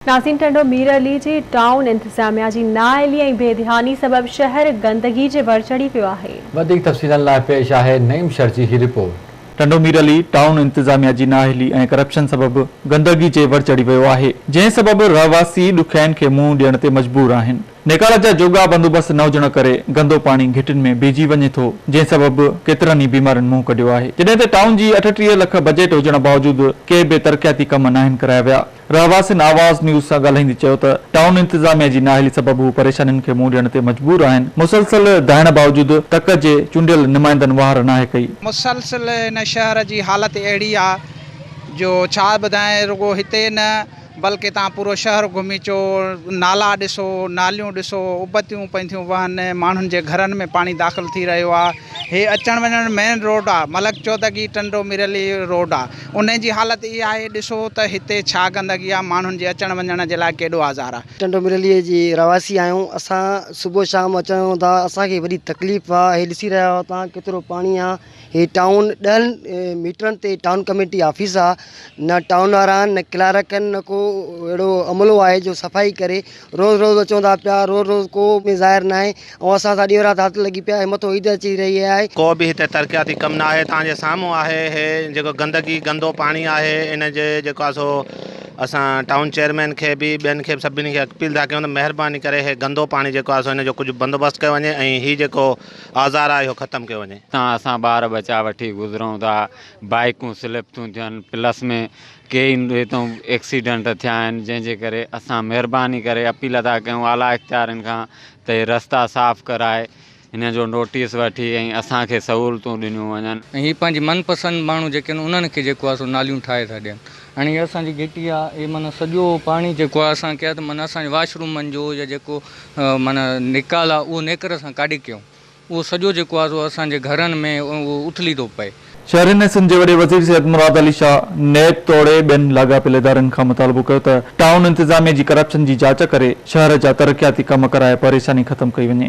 नाज़रीन टंडो मीर अली जी टाउन इंतजामिया जी नाअहली ऐं बेध्यानी सबब शहर गंदगी जे वर चढ़ी पियो आहे। वधीक तफ़सीलनि लाइ पेश आहे नईम शर जी रिपोर्ट। टंडो मीर अली टाउन इंतजामिया जी नाअहली ऐं करप्शन सबब गंदगी जे वर चढ़ी वियो आहे, जंहिं सबब रहवासी ॾुखियाईनि खे मुंहुं ॾियण ते मजबूर आहिनि। निकाल जा जोगा बंदोबस्त न हुजण करे गंदो पाणी घिटिन में बीजी वञे थो, जंहिं सबब केतिरनि ई बीमारियुनि मुंहुं कढियो आहे। जॾहिं त टाउन जी 38 लख बजेट हुजण बावजूदि के बि तरक़ियाती कम नाहिनि कराया विया। रहवासिन आवाज़ न्यूज़ सां ॻाल्हाईंदे चयो त टाउन इंतजामिया जी नाअहली सबब हू परेशानियुनि खे मुंहुं ॾियण ते मजबूर आहिनि। मुसलसल धाइण बावजूदि तक जे चूंडियल नुमाइंदनि वार नाहे कई। मुसलसल इन शहर जी हालत अहिड़ी आहे जो छा ॿुधाए, रुगो हिते न बल्कि तव्हां पूरो शहर घुमी अचो, नाला ॾिसो, नालियूं ॾिसो, उबतियूं पई थियूं वहनि, माण्हुनि जे घरनि में पाणी दाख़िल थी रहियो आहे। हे अचण वञण मेन रोड आहे, मलक चौदगी टंडो मीर अली रोड आहे। उन जी हालत इहा आहे, ॾिसो त हिते छा गंदगी आहे, माण्हुनि जे अचण वञण जे लाइ केॾो आज़ार आहे। टंडो मीर अली जी रहवासी आहियूं असां, सुबुह शाम अचूं था, असांखे वॾी तकलीफ़ आहे। हे ॾिसी रहिया आहियो तव्हां केतिरो पाणी आहे। हे टाउन 10 मीटरनि ते टाउन कमेटी ऑफिस आहे, न टाउन वारा आहिनि, न क्लार्क आहिनि, न को अहिड़ो अमलो आहे जो सफ़ाई करे। रोज़ अचूं था पिया, रोज़ को बि ज़ाहिर न आहे ऐं असां सां ॾींहुं राति हथ लॻी पिया, मथो ईद अची रही आहे। को बि हिते तरक़ियाती कमु न आहे। तव्हांजे साम्हूं आहे हे जेको गंदगी गंदो पाणी आहे, इन जे जेको आहे सो असां टाउन चेयरमैन खे बि ॿियनि खे सभिनी खे अपील था कयूं त महिरबानी करे हे गंदो पाणी जेको आहे सो हिन जो कुझु बंदोबस्तु कयो वञे ऐं हीउ जेको आज़ार आहे इहो ख़तमु कयो वञे। असां ॿार बचा वठी गुज़रूं था, बाइकूं स्लिप थियूं थियनि, प्लस में कई हितां एक्सीडेंट थिया आहिनि, जंहिंजे करे असां महिरबानी करे अपील था कयूं आला इख़्तियारनि खां त हे रस्ता साफ़ कराए, हिन जो नोटिस वठी ऐं असांखे सहूलियतूं ॾिनियूं वञनि। ऐं हीअ पंहिंजी मनपसंदि माण्हू जेके आहिनि उन्हनि खे जेको आहे सो नालियूं ठाहे था ॾियनि। हाणे हीअ असांजी घिटी आहे, इहे माना सॼो पाणी जेको आहे असांखे आहे त माना असांजे वॉशरूमनि जो या जेको माना निकाल आहे उहो नेकर सां काढी कयूं, उहो सॼो जेको आहे सो असांजे घरनि में उहो उथली थो पए। शहरी निसिन जे वॾे वज़ीर सिहत मुराद अली शाह नेब तोड़े ॿियनि लाॻापियल इदारनि खां मुतालबो कयो त टाउन इंतजामिया जी करप्शन जी जांच करे शहर जा तरक़ियाती कम कराए परेशानी ख़तमु कई वञे।